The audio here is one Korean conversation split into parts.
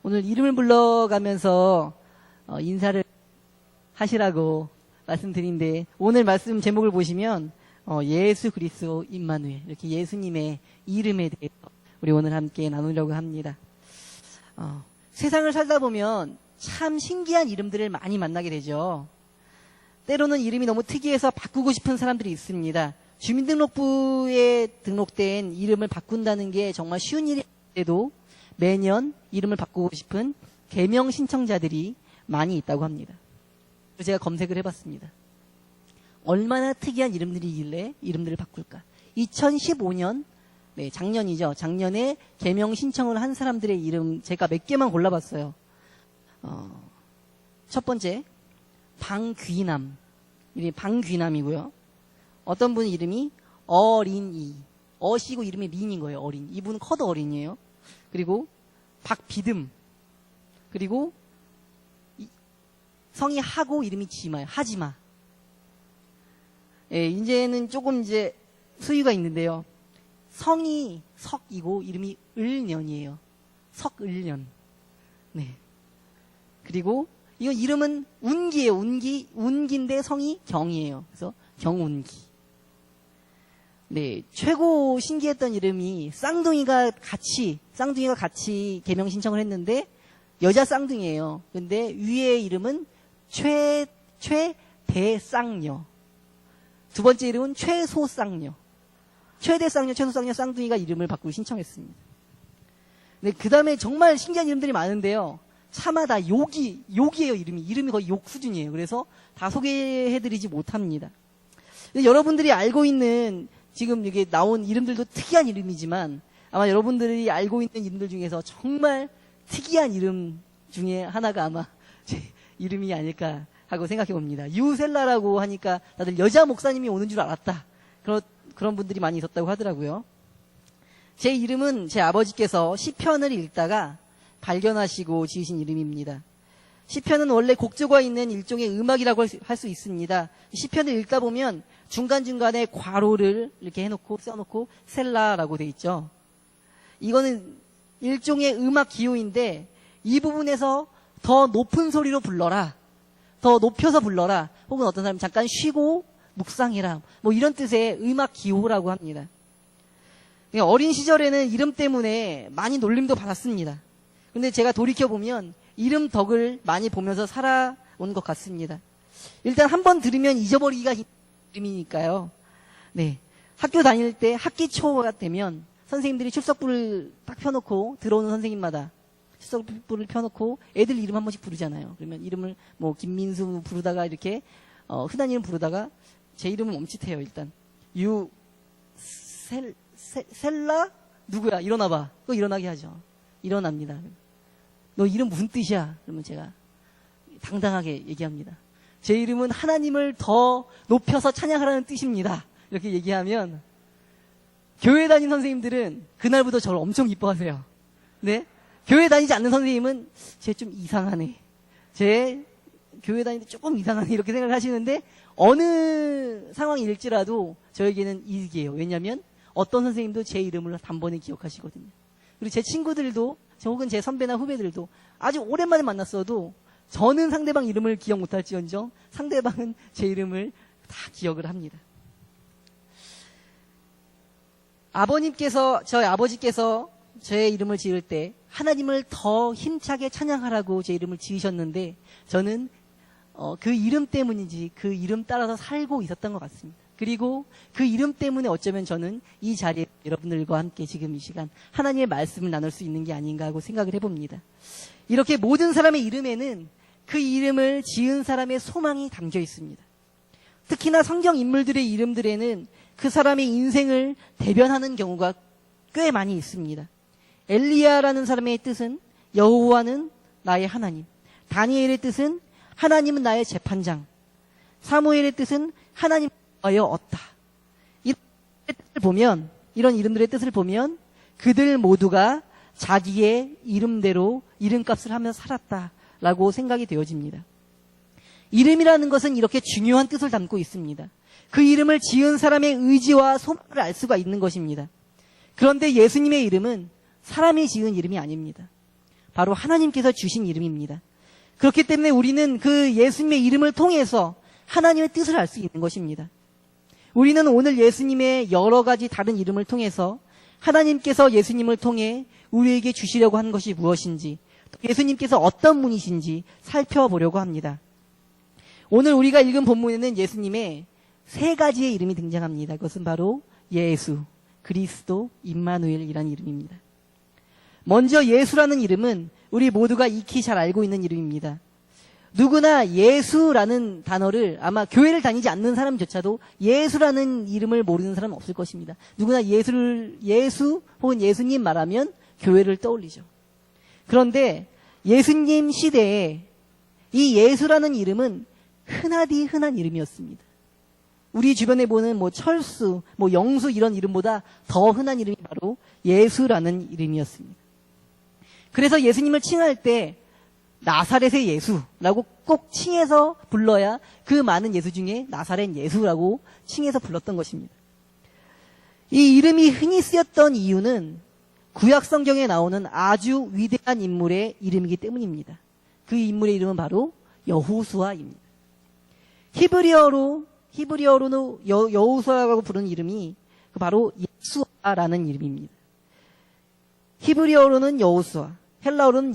오늘 이름을 불러가면서 인사를 하시라고 말씀드린데, 오늘 말씀 제목을 보시면 예수 그리스도 임마누엘, 이렇게 예수님의 이름에 대해서 우리 오늘 함께 나누려고 합니다. 세상을 살다 보면 참 신기한 이름들을 많이 만나게 되죠. 때로는 이름이 너무 특이해서 바꾸고 싶은 사람들이 있습니다. 주민등록부에 등록된 이름을 바꾼다는 게 정말 쉬운 일이 아닌데도 매년 이름을 바꾸고 싶은 개명 신청자들이 많이 있다고 합니다. 제가 검색을 해봤습니다. 얼마나 특이한 이름들이길래 이름들을 바꿀까? 2015년, 작년이죠. 작년에 개명 신청을 한 사람들의 이름 제가 몇 개만 골라봤어요. 첫 번째, 방귀남. 이름이 방귀남이고요. 어떤 분 이름이 어린이. 어시고 이름이 린인 거예요. 어린. 이분은 커도 어린이에요. 그리고 박비듬. 그리고 성이 하고 이름이 지마예요. 하지마. 예, 이제는 조금 수위가 있는데요. 성이 석이고 이름이 을년이에요. 석을년. 네. 그리고 이거 이름은 운기예요. 운기인데 성이 경이에요. 그래서 경운기. 네, 최고 신기했던 이름이 쌍둥이가 같이 개명 신청을 했는데 여자 쌍둥이에요. 근데 위의 이름은 최대쌍녀. 두 번째 이름은 최소쌍녀. 최대쌍녀, 최소쌍녀 쌍둥이가 이름을 바꾸고 신청했습니다. 네, 그 다음에 정말 신기한 이름들이 많은데요. 차마 다 욕이에요, 이름이. 이름이 거의 욕 수준이에요. 그래서 다 소개해드리지 못합니다. 근데 여러분들이 알고 있는, 지금 여기 나온 이름들도 특이한 이름이지만, 아마 여러분들이 알고 있는 이름들 중에서 정말 특이한 이름 중에 하나가 아마 제 이름이 아닐까 하고 생각해 봅니다. 유셀라라고 하니까 다들 여자 목사님이 오는 줄 알았다. 그런 분들이 많이 있었다고 하더라고요. 제 이름은 제 아버지께서 시편을 읽다가 발견하시고 지으신 이름입니다. 시편은 원래 곡조가 있는 일종의 음악이라고 할 수 있습니다. 시편을 읽다 보면 중간중간에 괄호를 이렇게 써놓고 셀라라고 돼 있죠. 이거는 일종의 음악 기호인데 이 부분에서 더 높은 소리로 불러라. 더 높여서 불러라. 혹은 어떤 사람은 잠깐 쉬고 묵상해라. 뭐 이런 뜻의 음악 기호라고 합니다. 어린 시절에는 이름 때문에 많이 놀림도 받았습니다. 근데 제가 돌이켜보면 이름 덕을 많이 보면서 살아온 것 같습니다. 일단 한번 들으면 잊어버리기가 힘든 이름이니까요. 네. 학교 다닐 때 학기 초가 되면 선생님들이 출석부를 딱 펴놓고 들어오는 선생님마다 출석부를 펴놓고 애들 이름 한 번씩 부르잖아요. 그러면 이름을 김민수 부르다가 이렇게 흔한 이름 부르다가 제 이름은 멈칫해요. 일단 셀라? 누구야? 일어나봐. 그거 일어나게 하죠. 일어납니다. 너 이름 무슨 뜻이야? 그러면 제가 당당하게 얘기합니다. 제 이름은 하나님을 더 높여서 찬양하라는 뜻입니다. 이렇게 얘기하면 교회 다니는 선생님들은 그날부터 저를 엄청 이뻐하세요. 네? 교회 다니지 않는 선생님은 쟤 좀 이상하네. 쟤 교회 다니는데 조금 이상하네. 이렇게 생각을 하시는데 어느 상황일지라도 저에게는 이익이에요. 왜냐하면 어떤 선생님도 제 이름을 단번에 기억하시거든요. 그리고 제 친구들도 혹은 제 선배나 후배들도 아주 오랜만에 만났어도 저는 상대방 이름을 기억 못할지언정 상대방은 제 이름을 다 기억을 합니다. 저희 아버지께서 제 이름을 지을 때 하나님을 더 힘차게 찬양하라고 제 이름을 지으셨는데 저는 그 이름 때문인지 그 이름 따라서 살고 있었던 것 같습니다. 그리고 그 이름 때문에 어쩌면 저는 이 자리에 여러분들과 함께 지금 이 시간 하나님의 말씀을 나눌 수 있는 게 아닌가 하고 생각을 해봅니다. 이렇게 모든 사람의 이름에는 그 이름을 지은 사람의 소망이 담겨 있습니다. 특히나 성경 인물들의 이름들에는 그 사람의 인생을 대변하는 경우가 꽤 많이 있습니다. 엘리야라는 사람의 뜻은 여호와는 나의 하나님, 다니엘의 뜻은 하나님은 나의 재판장, 사무엘의 뜻은 하나님 하여 얻다. 이런 이름들의 뜻을 보면 그들 모두가 자기의 이름대로 이름값을 하며 살았다라고 생각이 되어집니다. 이름이라는 것은 이렇게 중요한 뜻을 담고 있습니다. 그 이름을 지은 사람의 의지와 소망을 알 수가 있는 것입니다. 그런데 예수님의 이름은 사람이 지은 이름이 아닙니다. 바로 하나님께서 주신 이름입니다. 그렇기 때문에 우리는 그 예수님의 이름을 통해서 하나님의 뜻을 알 수 있는 것입니다. 우리는 오늘 예수님의 여러 가지 다른 이름을 통해서 하나님께서 예수님을 통해 우리에게 주시려고 하는 것이 무엇인지, 예수님께서 어떤 분이신지 살펴보려고 합니다. 오늘 우리가 읽은 본문에는 예수님의 세 가지의 이름이 등장합니다. 그것은 바로 예수, 그리스도, 임마누엘이라는 이름입니다. 먼저 예수라는 이름은 우리 모두가 익히 잘 알고 있는 이름입니다. 누구나 예수라는 단어를, 아마 교회를 다니지 않는 사람조차도 예수라는 이름을 모르는 사람은 없을 것입니다. 누구나 예수 혹은 예수님 말하면 교회를 떠올리죠. 그런데 예수님 시대에 이 예수라는 이름은 흔하디 흔한 이름이었습니다. 우리 주변에 보는 철수, 영수 이런 이름보다 더 흔한 이름이 바로 예수라는 이름이었습니다. 그래서 예수님을 칭할 때 나사렛의 예수라고 꼭 칭해서 불러야 그 많은 예수 중에 나사렛 예수라고 칭해서 불렀던 것입니다. 이 이름이 흔히 쓰였던 이유는 구약 성경에 나오는 아주 위대한 인물의 이름이기 때문입니다. 그 인물의 이름은 바로 여호수아입니다. 히브리어로는 여호수아라고 부르는 이름이 바로 예수아라는 이름입니다. 히브리어로는 여호수아, 헬라어로는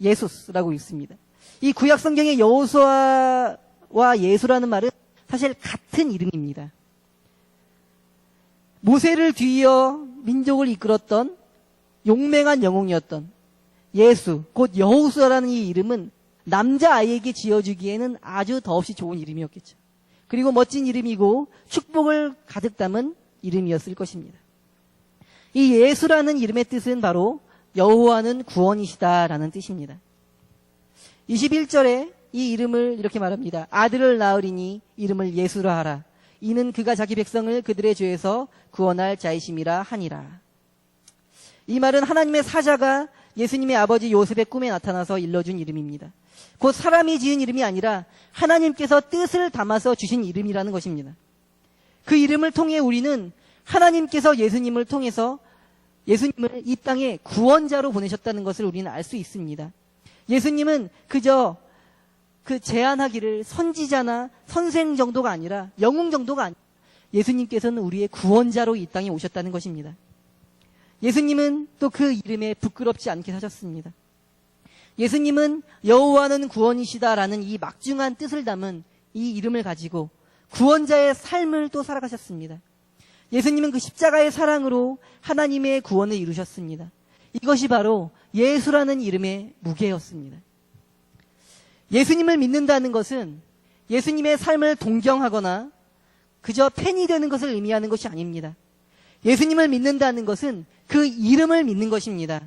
예수스라고 있습니다. 이 구약 성경의 여호수아와 예수라는 말은 사실 같은 이름입니다. 모세를 뒤이어 민족을 이끌었던 용맹한 영웅이었던 예수, 곧 여호수아라는 이 이름은 남자아이에게 지어주기에는 아주 더없이 좋은 이름이었겠죠. 그리고 멋진 이름이고 축복을 가득 담은 이름이었을 것입니다. 이 예수라는 이름의 뜻은 바로 여호와는 구원이시다라는 뜻입니다. 21절에 이 이름을 이렇게 말합니다. 아들을 낳으리니 이름을 예수라 하라. 이는 그가 자기 백성을 그들의 죄에서 구원할 자이심이라 하니라. 이 말은 하나님의 사자가 예수님의 아버지 요셉의 꿈에 나타나서 일러준 이름입니다. 곧 사람이 지은 이름이 아니라 하나님께서 뜻을 담아서 주신 이름이라는 것입니다. 그 이름을 통해 우리는 하나님께서 예수님을 통해서 예수님을 이 땅에 구원자로 보내셨다는 것을 우리는 알 수 있습니다. 예수님은 그저 제안하기를 선지자나 선생 정도가 아니라 영웅 정도가 아니라 예수님께서는 우리의 구원자로 이 땅에 오셨다는 것입니다. 예수님은 또 그 이름에 부끄럽지 않게 사셨습니다. 예수님은 여호와는 구원이시다라는 이 막중한 뜻을 담은 이 이름을 가지고 구원자의 삶을 또 살아가셨습니다. 예수님은 그 십자가의 사랑으로 하나님의 구원을 이루셨습니다. 이것이 바로 예수라는 이름의 무게였습니다. 예수님을 믿는다는 것은 예수님의 삶을 동경하거나 그저 팬이 되는 것을 의미하는 것이 아닙니다. 예수님을 믿는다는 것은 그 이름을 믿는 것입니다.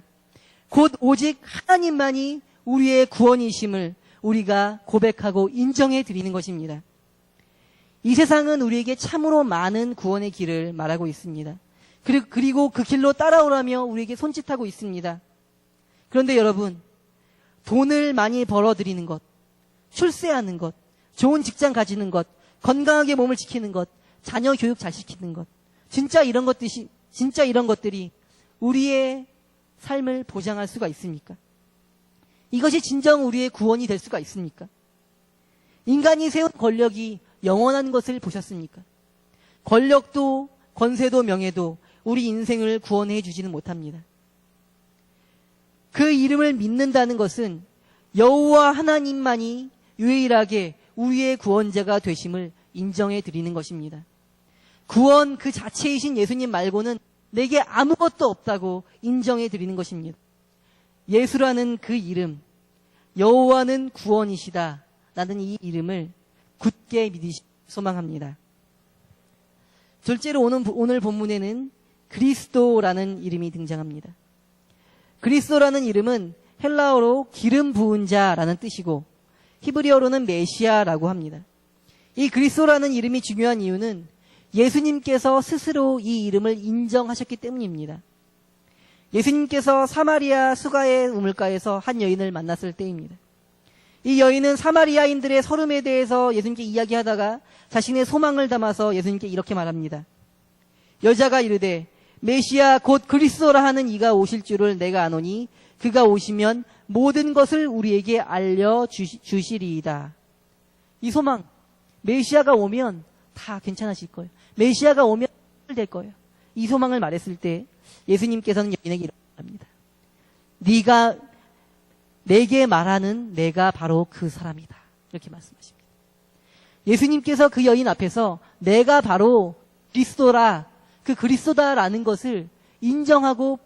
곧 오직 하나님만이 우리의 구원이심을 우리가 고백하고 인정해 드리는 것입니다. 이 세상은 우리에게 참으로 많은 구원의 길을 말하고 있습니다. 그리고 그 길로 따라오라며 우리에게 손짓하고 있습니다. 그런데 여러분, 돈을 많이 벌어들이는 것, 출세하는 것, 좋은 직장 가지는 것, 건강하게 몸을 지키는 것, 자녀 교육 잘 시키는 것, 진짜 이런 것들이 우리의 삶을 보장할 수가 있습니까? 이것이 진정 우리의 구원이 될 수가 있습니까? 인간이 세운 권력이 영원한 것을 보셨습니까? 권력도 권세도 명예도 우리 인생을 구원해 주지는 못합니다. 그 이름을 믿는다는 것은 여호와 하나님만이 유일하게 우리의 구원자가 되심을 인정해 드리는 것입니다. 구원 그 자체이신 예수님 말고는 내게 아무것도 없다고 인정해 드리는 것입니다. 예수라는 그 이름, 여호와는 구원이시다 라는 이 이름을 굳게 믿으시기 소망합니다. 둘째로 오늘 본문에는 그리스도라는 이름이 등장합니다. 그리스도라는 이름은 헬라어로 기름 부은 자라는 뜻이고 히브리어로는 메시아라고 합니다. 이 그리스도라는 이름이 중요한 이유는 예수님께서 스스로 이 이름을 인정하셨기 때문입니다. 예수님께서 사마리아 수가의 우물가에서 한 여인을 만났을 때입니다. 이 여인은 사마리아인들의 서름에 대해서 예수님께 이야기하다가 자신의 소망을 담아서 예수님께 이렇게 말합니다. 여자가 이르되 메시아 곧 그리스도라 하는 이가 오실 줄을 내가 아노니 그가 오시면 모든 것을 우리에게 알려주시리이다. 이 소망, 메시아가 오면 다 괜찮아질 거예요. 메시아가 오면 될 거예요. 이 소망을 말했을 때 예수님께서는 여인에게 이렇게 말합니다. 네가 내게 말하는 내가 바로 그 사람이다. 이렇게 말씀하십니다. 예수님께서 그 여인 앞에서 내가 바로 그리스도라, 그 그리스도다라는 것을 인정하고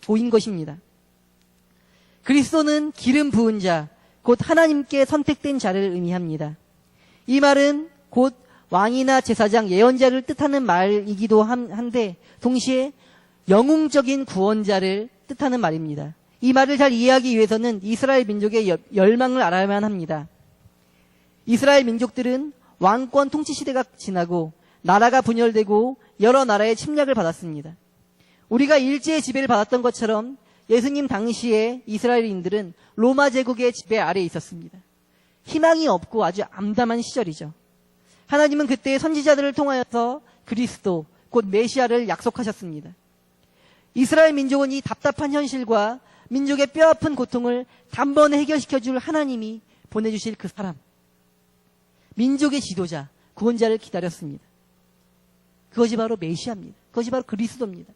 보인 것입니다. 그리스도는 기름 부은 자, 곧 하나님께 선택된 자를 의미합니다. 이 말은 곧 왕이나 제사장, 예언자를 뜻하는 말이기도 한데 동시에 영웅적인 구원자를 뜻하는 말입니다. 이 말을 잘 이해하기 위해서는 이스라엘 민족의 열망을 알아야만 합니다. 이스라엘 민족들은 왕권 통치 시대가 지나고 나라가 분열되고 여러 나라의 침략을 받았습니다. 우리가 일제의 지배를 받았던 것처럼 예수님 당시에 이스라엘인들은 로마 제국의 지배 아래에 있었습니다. 희망이 없고 아주 암담한 시절이죠. 하나님은 그때 선지자들을 통하여서 그리스도, 곧 메시아를 약속하셨습니다. 이스라엘 민족은 이 답답한 현실과 민족의 뼈아픈 고통을 단번에 해결시켜줄 하나님이 보내주실 그 사람, 민족의 지도자, 구원자를 기다렸습니다. 그것이 바로 메시아입니다. 그것이 바로 그리스도입니다.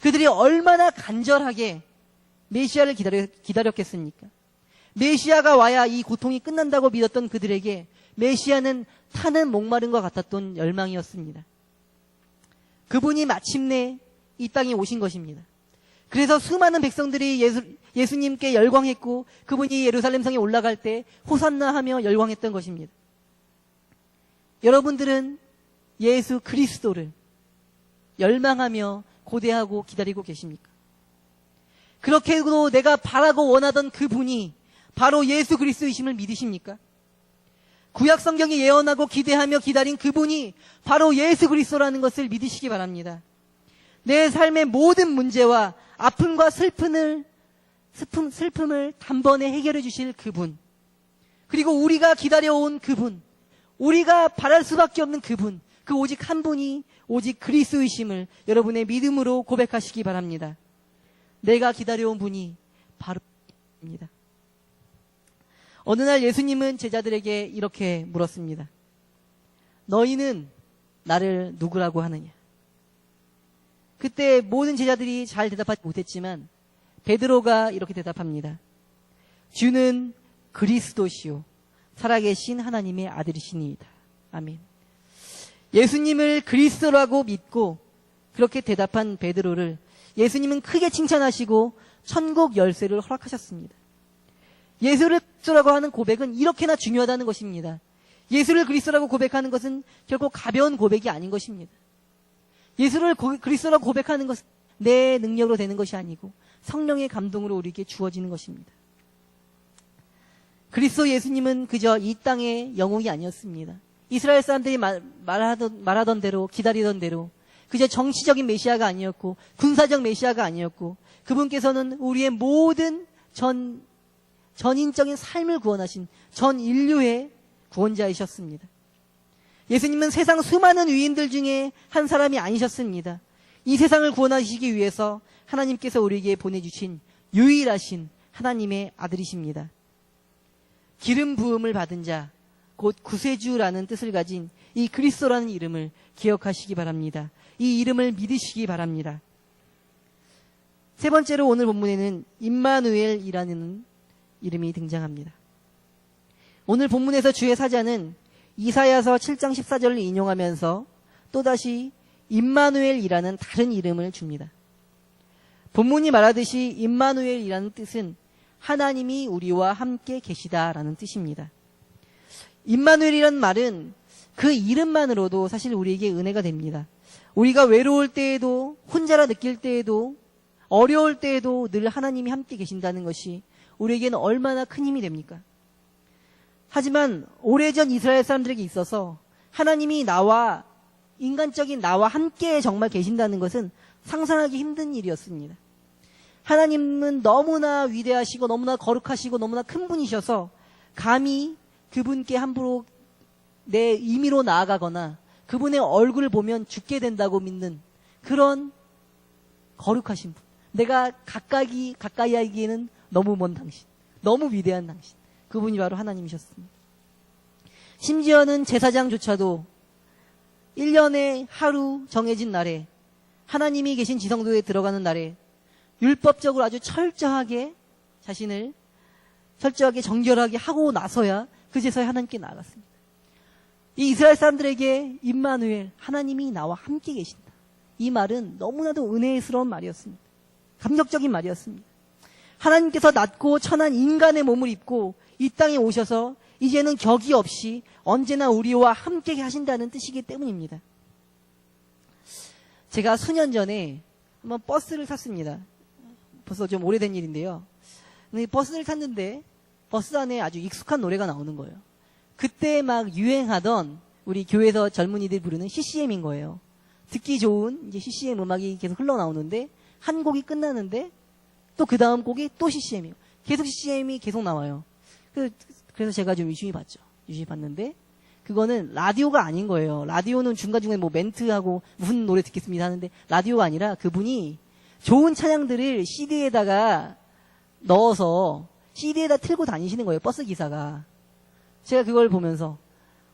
그들이 얼마나 간절하게 메시아를 기다렸겠습니까? 메시아가 와야 이 고통이 끝난다고 믿었던 그들에게 메시아는 타는 목마름과 같았던 열망이었습니다. 그분이 마침내 이 땅에 오신 것입니다. 그래서 수많은 백성들이 예수님께 열광했고 그분이 예루살렘 성에 올라갈 때 호산나 하며 열광했던 것입니다. 여러분들은 예수 그리스도를 열망하며 고대하고 기다리고 계십니까? 그렇게도 내가 바라고 원하던 그분이 바로 예수 그리스도이심을 믿으십니까? 구약 성경이 예언하고 기대하며 기다린 그분이 바로 예수 그리스도라는 것을 믿으시기 바랍니다. 내 삶의 모든 문제와 아픔과 슬픔을 단번에 해결해 주실 그분, 그리고 우리가 기다려온 그분, 우리가 바랄 수밖에 없는 그분, 그 오직 한 분이 오직 그리스도이심을 여러분의 믿음으로 고백하시기 바랍니다. 내가 기다려온 분이 바로 입니다. 어느 날 예수님은 제자들에게 이렇게 물었습니다. 너희는 나를 누구라고 하느냐? 그때 모든 제자들이 잘 대답하지 못했지만 베드로가 이렇게 대답합니다. 주는 그리스도시요 살아계신 하나님의 아들이시니이다. 아멘. 예수님을 그리스도라고 믿고 그렇게 대답한 베드로를 예수님은 크게 칭찬하시고 천국 열쇠를 허락하셨습니다. 예수를 그리스도라고 하는 고백은 이렇게나 중요하다는 것입니다. 예수를 그리스도라고 고백하는 것은 결코 가벼운 고백이 아닌 것입니다. 예수를 그리스도라고 고백하는 것은 내 능력으로 되는 것이 아니고 성령의 감동으로 우리에게 주어지는 것입니다. 그리스도 예수님은 그저 이 땅의 영웅이 아니었습니다. 이스라엘 사람들이 말하던 대로 기다리던 대로 그저 정치적인 메시아가 아니었고 군사적 메시아가 아니었고 그분께서는 우리의 모든 전인적인 삶을 구원하신 전 인류의 구원자이셨습니다. 예수님은 세상 수많은 위인들 중에 한 사람이 아니셨습니다. 이 세상을 구원하시기 위해서 하나님께서 우리에게 보내주신 유일하신 하나님의 아들이십니다. 기름 부음을 받은 자, 곧 구세주라는 뜻을 가진 이 그리스도라는 이름을 기억하시기 바랍니다. 이 이름을 믿으시기 바랍니다. 세 번째로 오늘 본문에는 임마누엘이라는 이름이 등장합니다. 오늘 본문에서 주의 사자는 이사야서 7장 14절을 인용하면서 또다시 임마누엘이라는 다른 이름을 줍니다. 본문이 말하듯이 임마누엘이라는 뜻은 하나님이 우리와 함께 계시다라는 뜻입니다. 임마누엘이라는 말은 그 이름만으로도 사실 우리에게 은혜가 됩니다. 우리가 외로울 때에도 혼자라 느낄 때에도 어려울 때에도 늘 하나님이 함께 계신다는 것이 우리에게는 얼마나 큰 힘이 됩니까? 하지만 오래전 이스라엘 사람들에게 있어서 하나님이 인간적인 나와 함께 정말 계신다는 것은 상상하기 힘든 일이었습니다. 하나님은 너무나 위대하시고 너무나 거룩하시고 너무나 큰 분이셔서 감히 그분께 함부로 내 임의로 나아가거나 그분의 얼굴을 보면 죽게 된다고 믿는 그런 거룩하신 분. 내가 가까이 하기에는 너무 먼 당신. 너무 위대한 당신. 그분이 바로 하나님이셨습니다. 심지어는 제사장조차도 1년에 하루 정해진 날에 하나님이 계신 지성소에 들어가는 날에 율법적으로 아주 철저하게 자신을 철저하게 정결하게 하고 나서야 그제서야 하나님께 나아갔습니다. 이 이스라엘 사람들에게 임마누엘, 하나님이 나와 함께 계신다. 이 말은 너무나도 은혜스러운 말이었습니다. 감격적인 말이었습니다. 하나님께서 낮고 천한 인간의 몸을 입고 이 땅에 오셔서 이제는 격이 없이 언제나 우리와 함께 하신다는 뜻이기 때문입니다. 제가 수년 전에 한번 버스를 탔습니다. 벌써 좀 오래된 일인데요. 근데 버스를 탔는데 버스 안에 아주 익숙한 노래가 나오는 거예요. 그때 막 유행하던 우리 교회에서 젊은이들 부르는 CCM인 거예요. 듣기 좋은 이제 CCM 음악이 계속 흘러나오는데 한 곡이 끝나는데 또 그 다음 곡이 또 CCM이에요. 계속 CCM이 계속 나와요. 그래서 제가 좀 유심히 봤죠. 유심히 봤는데 그거는 라디오가 아닌 거예요. 라디오는 중간중간에 뭐 멘트하고 무슨 노래 듣겠습니다 하는데 라디오가 아니라 그분이 좋은 찬양들을 CD에다가 넣어서 CD에다 틀고 다니시는 거예요. 버스 기사가. 제가 그걸 보면서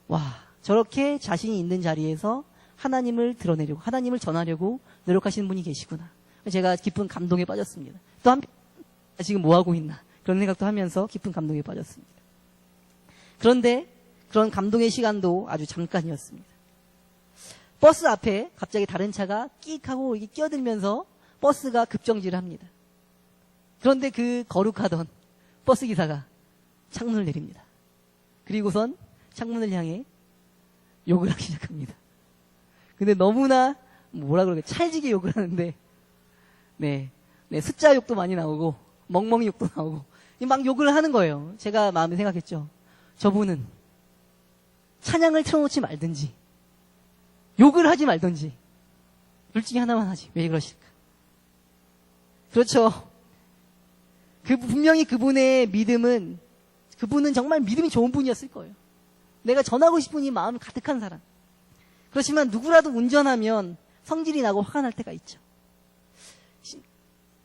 와, 저렇게 자신이 있는 자리에서 하나님을 드러내려고, 하나님을 전하려고 노력하시는 분이 계시구나. 제가 깊은 감동에 빠졌습니다. 또 한편 지금 뭐 하고 있나 그런 생각도 하면서 깊은 감동에 빠졌습니다. 그런데 그런 감동의 시간도 아주 잠깐이었습니다. 버스 앞에 갑자기 다른 차가 끼익 하고 이렇게 끼어들면서 버스가 급정지를 합니다. 그런데 그 거룩하던 버스 기사가 창문을 내립니다. 그리고선 창문을 향해 욕을 하기 시작합니다. 근데 너무나 뭐라 그러게 찰지게 욕을 하는데 네, 숫자 욕도 많이 나오고 멍멍이 욕도 나오고 막 욕을 하는 거예요. 제가 마음에 생각했죠. 저분은 찬양을 틀어놓지 말든지 욕을 하지 말든지 둘 중에 하나만 하지. 왜 그러실까? 그렇죠. 분명히 그분의 믿음은 그분은 정말 믿음이 좋은 분이었을 거예요. 내가 전하고 싶은 이 마음이 가득한 사람. 그렇지만 누구라도 운전하면 성질이 나고 화가 날 때가 있죠.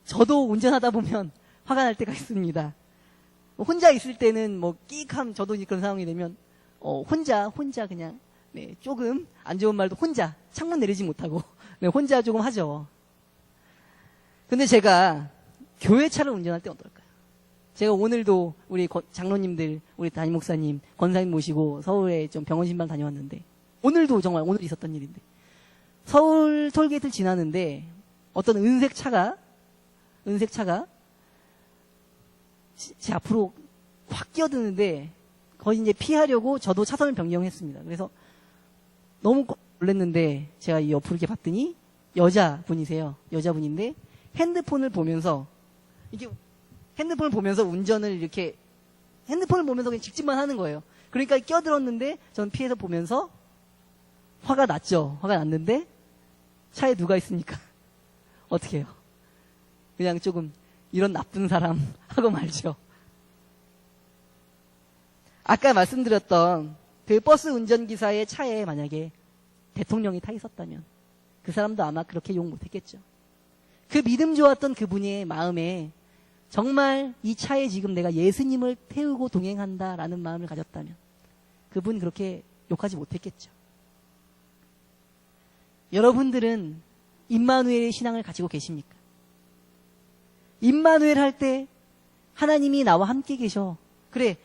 저도 운전하다 보면 화가 날 때가 있습니다. 혼자 있을 때는 뭐 끼익함 저도 그런 상황이 되면 혼자 그냥 네, 조금 안 좋은 말도 혼자 창문 내리지 못하고 네, 혼자 조금 하죠. 근데 제가 교회 차를 운전할 때 어떨까요? 제가 오늘도 우리 장로님들, 우리 담임 목사님, 권사님 모시고 서울에 좀 병원 신방 다녀왔는데 오늘도 정말 오늘 있었던 일인데 서울 톨게이트를 지나는데 어떤 은색 차가 제 앞으로 확 끼어드는데 거의 이제 피하려고 저도 차선을 변경했습니다. 그래서 너무 놀랐는데 제가 이 옆으로 이렇게 봤더니 여자분이세요. 여자분인데 핸드폰을 보면서 운전을 이렇게 핸드폰을 보면서 그냥 직진만 하는 거예요. 그러니까 끼어들었는데 저는 피해서 보면서 화가 났죠. 화가 났는데 차에 누가 있습니까? 어떻게 해요? 그냥 조금 이런 나쁜 사람 하고 말죠. 아까 말씀드렸던 그 버스 운전기사의 차에 만약에 대통령이 타 있었다면 그 사람도 아마 그렇게 욕 못했겠죠. 그 믿음 좋았던 그분의 마음에 정말 이 차에 지금 내가 예수님을 태우고 동행한다라는 마음을 가졌다면 그분 그렇게 욕하지 못했겠죠. 여러분들은 임마누엘의 신앙을 가지고 계십니까? 임마누엘 할 때 하나님이 나와 함께 계셔. 그래,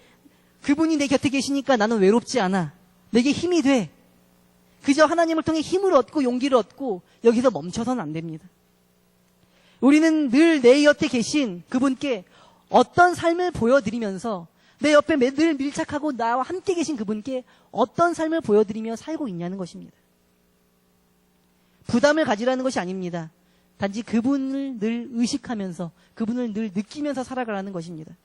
그분이 내 곁에 계시니까 나는 외롭지 않아. 내게 힘이 돼. 그저 하나님을 통해 힘을 얻고 용기를 얻고 여기서 멈춰서는 안 됩니다. 우리는 늘 내 곁에 계신 그분께 어떤 삶을 보여드리면서 내 옆에 늘 밀착하고 나와 함께 계신 그분께 어떤 삶을 보여드리며 살고 있냐는 것입니다. 부담을 가지라는 것이 아닙니다. 단지 그분을 늘 의식하면서 그분을 늘 느끼면서 살아가라는 것입니다.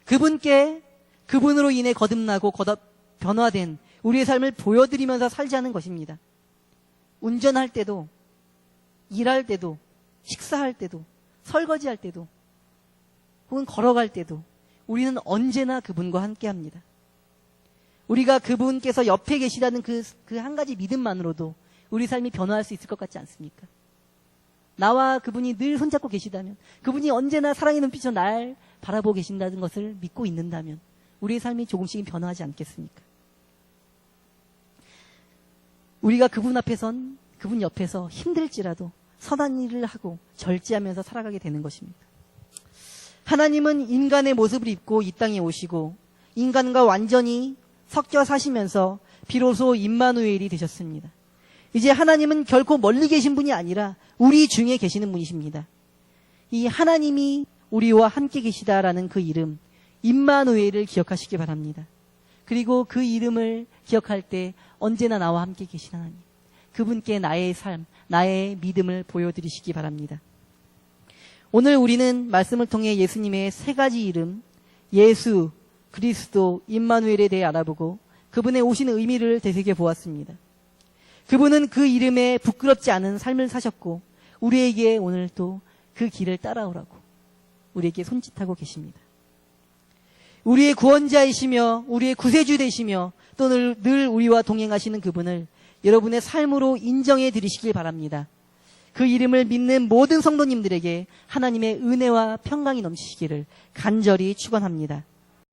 그분으로 인해 거듭나고 변화된 우리의 삶을 보여드리면서 살자는 것입니다. 운전할 때도, 일할 때도, 식사할 때도, 설거지할 때도, 혹은 걸어갈 때도 우리는 언제나 그분과 함께합니다. 우리가 그분께서 옆에 계시다는 그 한 가지 믿음만으로도 우리 삶이 변화할 수 있을 것 같지 않습니까? 나와 그분이 늘 손잡고 계시다면, 그분이 언제나 사랑의 눈빛으로 날 바라보고 계신다는 것을 믿고 있는다면 우리의 삶이 조금씩은 변화하지 않겠습니까? 우리가 그분 앞에선, 그분 옆에서 힘들지라도 선한 일을 하고 절제하면서 살아가게 되는 것입니다. 하나님은 인간의 모습을 입고 이 땅에 오시고 인간과 완전히 섞여 사시면서 비로소 임마누엘이 되셨습니다. 이제 하나님은 결코 멀리 계신 분이 아니라 우리 중에 계시는 분이십니다. 이 하나님이 우리와 함께 계시다라는 그 이름, 임마누엘을 기억하시기 바랍니다. 그리고 그 이름을 기억할 때 언제나 나와 함께 계신 하나님, 그분께 나의 삶, 나의 믿음을 보여드리시기 바랍니다. 오늘 우리는 말씀을 통해 예수님의 세 가지 이름, 예수, 그리스도, 임마누엘에 대해 알아보고 그분의 오신 의미를 되새겨 보았습니다. 그분은 그 이름에 부끄럽지 않은 삶을 사셨고 우리에게 오늘 또 그 길을 따라오라고 우리에게 손짓하고 계십니다. 우리의 구원자이시며 우리의 구세주 되시며 또 늘 우리와 동행하시는 그분을 여러분의 삶으로 인정해 드리시길 바랍니다. 그 이름을 믿는 모든 성도님들에게 하나님의 은혜와 평강이 넘치시기를 간절히 축원합니다.